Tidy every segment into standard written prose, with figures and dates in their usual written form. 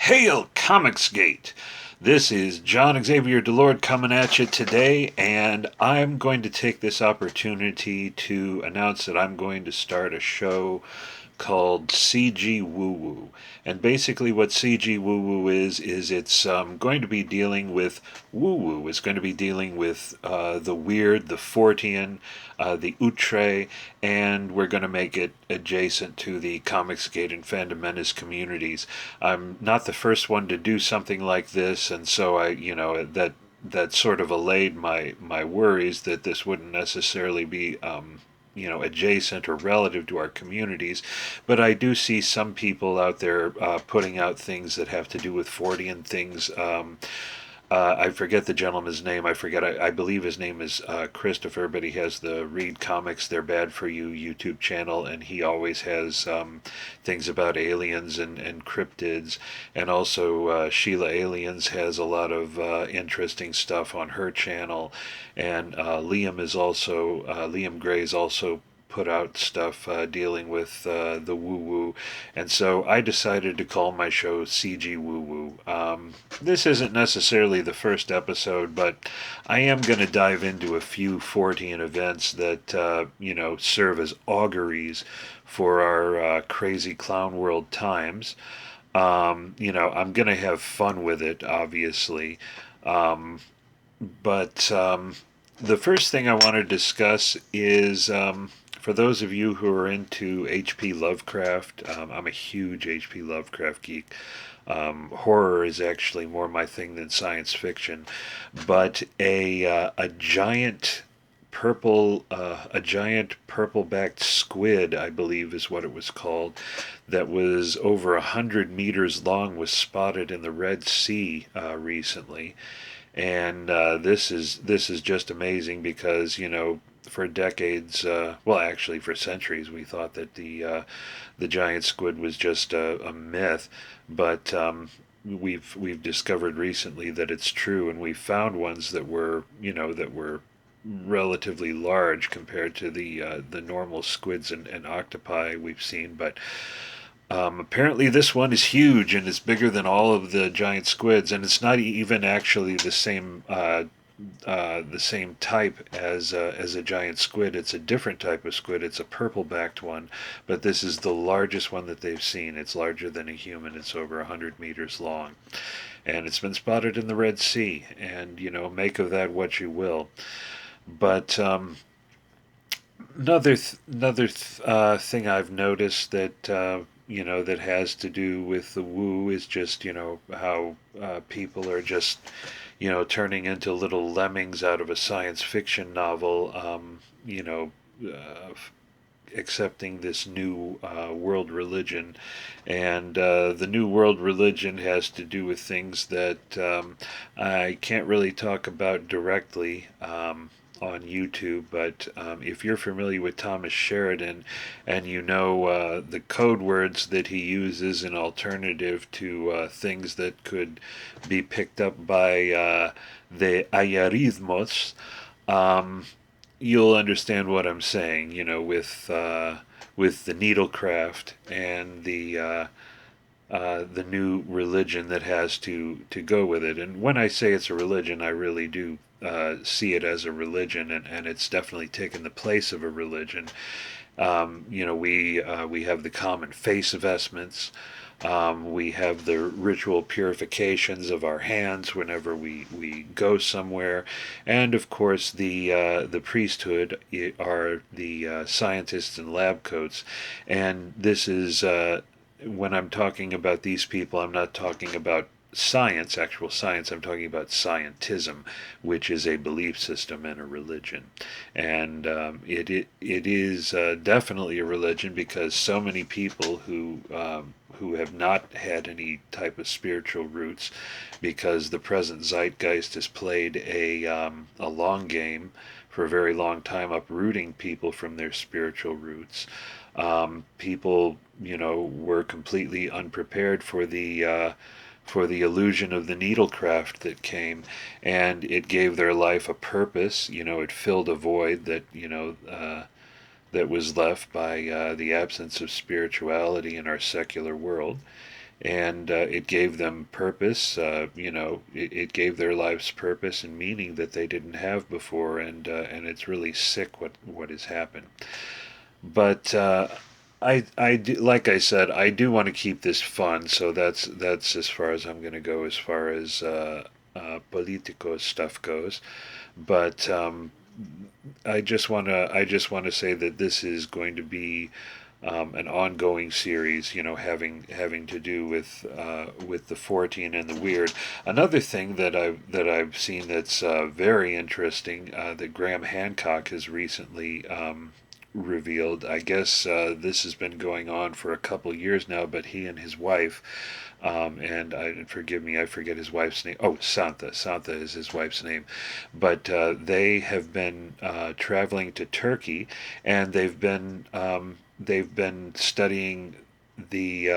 Hail Comicsgate! This is John Xavier Delord coming at you today, and I'm going to take this opportunity to announce that I'm going to start a show called CG Woo Woo. And basically, what CG Woo Woo is it's going to be dealing with woo woo. It's going to be dealing with the weird, the Fortean, the outre, and we're going to make it adjacent to the Comicsgate and Fandom Menace communities. I'm not the first one to do something like this, and so that sort of allayed my worries that this wouldn't necessarily be adjacent or relative to our communities. But I do see some people out there putting out things that have to do with Fortean things. I forget the gentleman's name. I believe his name is Christopher, but he has the Read Comics They're Bad for You YouTube channel, and he always has things about aliens and cryptids. And also, Sheila Aliens has a lot of interesting stuff on her channel. And Liam Gray's also put out stuff dealing with the woo woo, and so I decided to call my show CG Woo Woo. This isn't necessarily the first episode, but I am going to dive into a few Fortean events that serve as auguries for our crazy clown world times. I'm going to have fun with it, obviously. But the first thing I want to discuss is for those of you who are into H.P. Lovecraft. I'm a huge H.P. Lovecraft geek. Horror is actually more my thing than science fiction, but a giant purple-backed squid, I believe is what it was called, that was over 100 meters long, was spotted in the Red Sea recently. And this is just amazing because for decades, well, actually for centuries, we thought that the giant squid was just a myth, but we've discovered recently that it's true, and we found ones that were relatively large compared to the normal squids and octopi we've seen, but apparently, this one is huge and it's bigger than all of the giant squids, and it's not even actually the same type as a giant squid. It's a different type of squid. It's a purple-backed one, but this is the largest one that they've seen. It's larger than a human. It's over 100 meters long, and it's been spotted in the Red Sea. And make of that what you will. But another thing I've noticed that has to do with the woo is just how people are just turning into little lemmings out of a science fiction novel. Accepting this new world religion, and the new world religion has to do with things that I can't really talk about directly on YouTube, but if you're familiar with Thomas Sheridan and the code words that he uses in alternative to things that could be picked up by the algoritmos, you'll understand what I'm saying. With the needlecraft and the new religion that has to go with it. And when I say it's a religion, I really do see it as a religion, and it's definitely taken the place of a religion. We have the common face vestments. We have the ritual purifications of our hands whenever we go somewhere, and of course the priesthood are the scientists in lab coats, and this is when I'm talking about these people, I'm not talking about science, actual science. I'm talking about scientism, which is a belief system and a religion. And it is definitely a religion because so many people who have not had any type of spiritual roots, because the present zeitgeist has played a long game for a very long time, uprooting people from their spiritual roots. People, were completely unprepared for the illusion of the needlecraft that came, and it gave their life a purpose. It filled a void that was left by the absence of spirituality in our secular world. and it gave them purpose. It gave their lives purpose and meaning that they didn't have before, and it's really sick what has happened. But like I said, I do want to keep this fun, so that's as far as I'm going to go as far as Politico stuff goes. But I just want to say that this is going to be an ongoing series, having to do with the Fortean and the weird. Another thing that I've seen that's very interesting, that Graham Hancock has recently revealed. I guess this has been going on for a couple years now, but he and his wife, and forgive me, I forget his wife's name. Oh, Santa. Santa is his wife's name. But they have been traveling to Turkey, and they've been studying the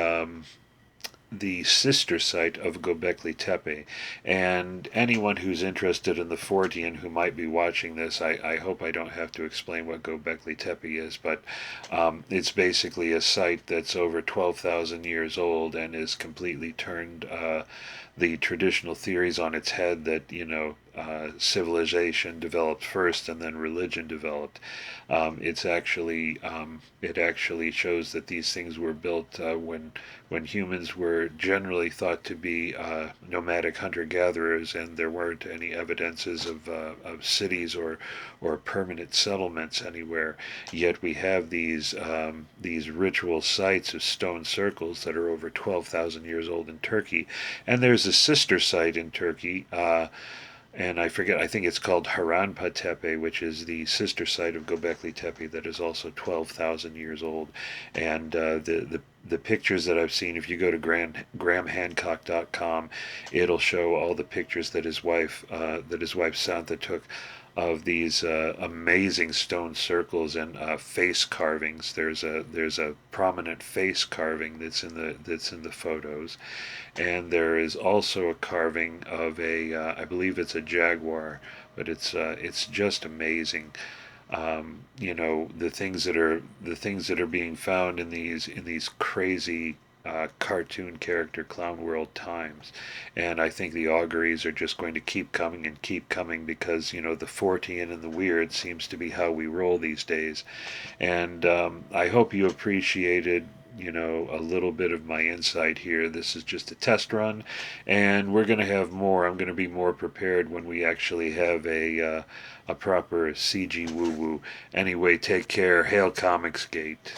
the sister site of Göbekli Tepe. And anyone who's interested in the Fortean who might be watching this, I hope I don't have to explain what Göbekli Tepe is, but it's basically a site that's over 12,000 years old and is completely turned the traditional theories on its head that, civilization developed first and then religion developed. It actually shows that these things were built when humans were generally thought to be nomadic hunter-gatherers, and there weren't any evidences of cities or permanent settlements anywhere. Yet we have these ritual sites of stone circles that are over 12,000 years old in Turkey, and there's a sister site in Turkey. And I forget, I think it's called Haranpa Tepe, which is the sister site of Göbekli Tepe that is also 12,000 years old. And the pictures that I've seen, if you go to grahamhancock.com, it'll show all the pictures that his wife Santa took of these amazing stone circles and face carvings. There's a prominent face carving that's in the photos, and there is also a carving of I believe it's a jaguar, but it's just amazing. The things that are being found in these crazy cartoon character clown world times. And I think the auguries are just going to keep coming and keep coming, because the Fortean and the weird seems to be how we roll these days. And I hope you appreciated a little bit of my insight here. This is just a test run, and we're going to have more. I'm going to be more prepared when we actually have a proper CG woo woo. Anyway, take care. Hail Comics Gate.